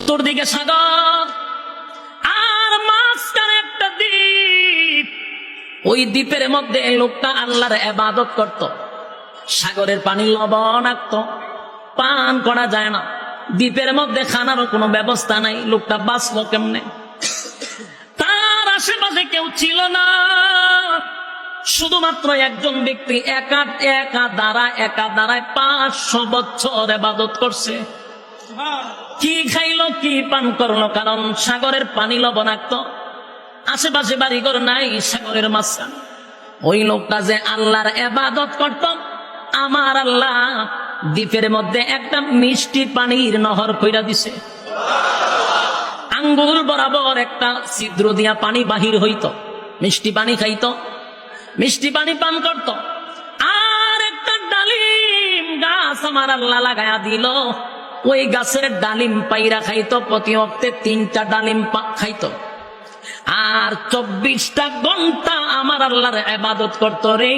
চতুর্দিকে সাগর আর মাঝখানে একটা দ্বীপ। ওই দ্বীপের মধ্যে লোকটা আল্লাহর ইবাদত করত। সাগরের পানি লবণাক্ত, পান করা যায় না। দ্বীপের মধ্যে খানারও কোনো ব্যবস্থা নাই। লোকটা বাঁচলো কেমনে? তার আশেপাশে কেউ ছিল না, শুধুমাত্র একজন ব্যক্তি একা দাঁড়ায় 500 বছর ইবাদত করছে। কি খাইলো, কি পান করলো? কারণ সাগরের পানি লবণাক্ত, আশেপাশে বাড়িঘর নাই, সাগরের মাঝখানে। ওই লোকটা যে আল্লাহর ইবাদত করত, আমার আল্লাহ দ্বীপের মধ্যে একটা মিষ্টি পানির নহর কইরা দিছে। আঙ্গুল বরাবর একটা ছিদ্র দিয়া পানি বাহির হইত, মিষ্টি পানি খাইতো, মিষ্টি পানি পান করত। আর একটা ডালিম গাছ আমার আল্লাহ লাগায়া দিল। ওই গাছের ডালিম পাইরা খাইতো, প্রতি ওয়াক্তে 3টা ডালিম খাইতো। আর 24টা ঘন্টা আমার আল্লাহর ইবাদত করতো রে।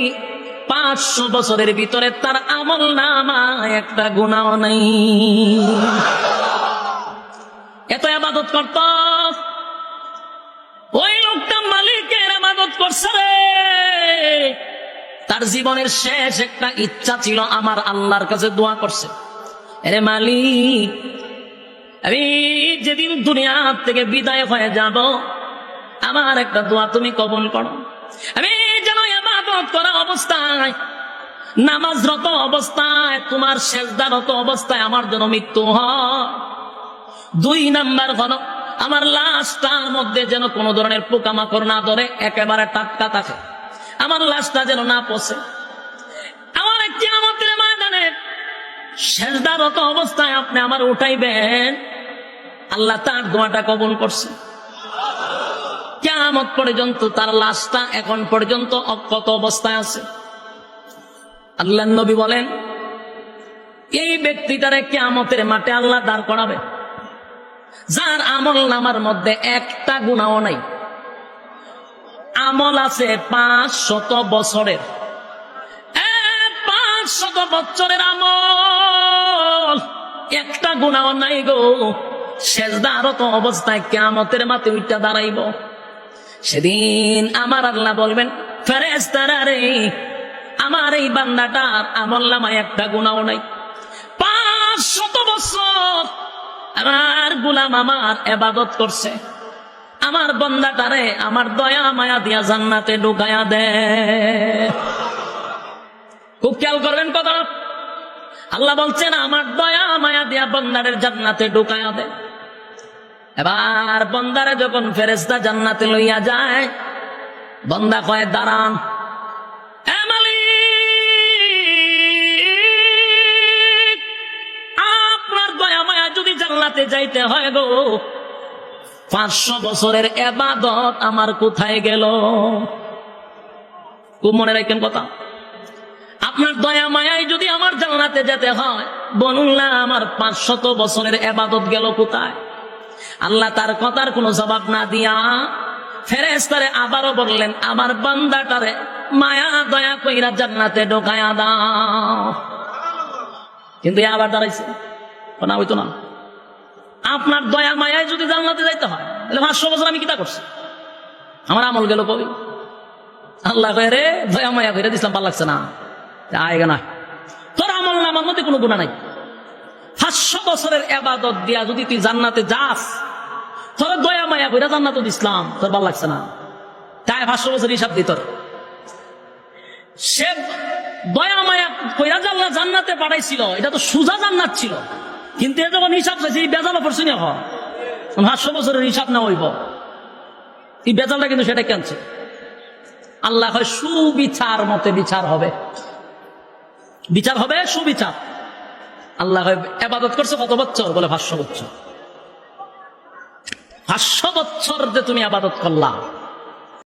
500 বছরের ভিতরে তার আমল নামায় একটা গুনাহ নাই। এত ইবাদত করত। ওই লোকটা মালিকের ইবাদত করছে রে। তার জীবনের শেষ একটা ইচ্ছা ছিল, আমার আল্লাহর কাছে দোয়া করছে, আরে মালিক, আমি যেদিন দুনিয়া থেকে বিদায় হয়ে যাব, আমার একটা দোয়া তুমি কবুল করো। আমি যেন ইবাদত করা অবস্থায়, নামাজরত অবস্থায়, তোমার সেজদারত অবস্থায় আমার যেন মৃত্যু হয়। 2 নাম্বার হলো, আমার লাশটার মধ্যে যেন কোনো ধরনের পোকামাকড় না ধরে, একেবারে টাটকা থাকে, আমার লাশটা যেন না পচে। আমার কিয়ামতের ময়দানে সেজদারত অবস্থায় আপনি আমার উঠাইবেন। আল্লাহ তার দোয়াটা কবুল করছে। কিয়ামত পর্যন্ত তার লাশটা এখন পর্যন্ত অক্ষত অবস্থায় আছে। আল্লাহর নবী বলেন, এই ব্যক্তিটারে কিয়ামতের মাঠে আল্লাহ দাঁড় করাবে, যার আমল নামার মধ্যে একটা গুনাহ নাই। আমল আছে 500 বছরের, 500 বছরের আমল, একটা গুনাহ নাই গো। সেজদারত অবস্থায় কিয়ামতের মাঠে উঠা দাঁড়াইব। সেদিন আমার আল্লাহ বলবেন, ফেরেশতারা রে, আমার এই বান্দাটার আমল নামায় একটা গুনাহ নাই। 500 বছর আমার গোলাম আমার ইবাদত করছে, আমার বান্দাটারে আমার দয়া মায়া দিয়া জান্নাতে ঢুকায়া দে। খুব খেয়াল করবেন কথা। আল্লাহ বলছেন, আমার দয়া মায়া দিয়া বান্দারের জান্নাতে ঢুকায়া দে। এবার বান্দারে যখন ফেরেশতা জান্নাতে লইয়া যায়, বান্দা কয়, দাঁড়ান, এ মালিক, আপনার দয়া মায়া যদি জান্নাতে যাইতে হয় গো, 500 বছরের ইবাদত আমার কোথায় গেল? খুব মনে রাখেন কথা। আপনার দয়া মায়ায় যদি আমার জান্নাতে যেতে হয়, বলুন না আমার 500 বছরের ইবাদত গেল কোথায়? আল্লাহ তার কথার কোনো জবাব না দিয়া ফেরেশতারে আবারও বললেন, আমার বান্দাটারে মায়া দয়া কইরা জান্নাতে ঢোকায়া দাও। কিন্তু আবার দাঁড়াইছে না, হইতো না। আপনার দয়া মায়ায় যদি জান্নাতে যাইতে হয়, তাহলে 500 বছর আমি কিতা করছি? আমার আমল গেল কবি। আল্লাহ কয়, রে দয়া মায়া কইরা দিছিলাম, ভালো লাগছে না, আয়গা না, তোর আমল নামার মধ্যে কোনো গুনাহ নাই। 500 বছরের ইবাদত দিয়া যদি তুই জান্নাতে যাস, তোর দয়া মায়া কইরা জান্নাতে দিছিলাম, তোর ভালো লাগছে না, তাই 500 বছর হিসাব দি তোর। সে দয়া মায়া কইরা জান্নাতে পাঠাইছিল, এটা তো সুজা জান্নাত ছিল, কিন্তু এ যখন হিসাব চাইছে, এই বেজাল পড়ছে না, 500 বছরের হিসাব না হইব, এই বেজালটা কিন্তু সেটা কেনছে। আল্লাহ হয় সুবিচার মতে বিচার হবে, বিচার হবে সুবিচার। আল্লাহ হয় ইবাদত করছে কত বছর? বলে 500 বছর। 500 বছর যে তুমি ইবাদত করলা,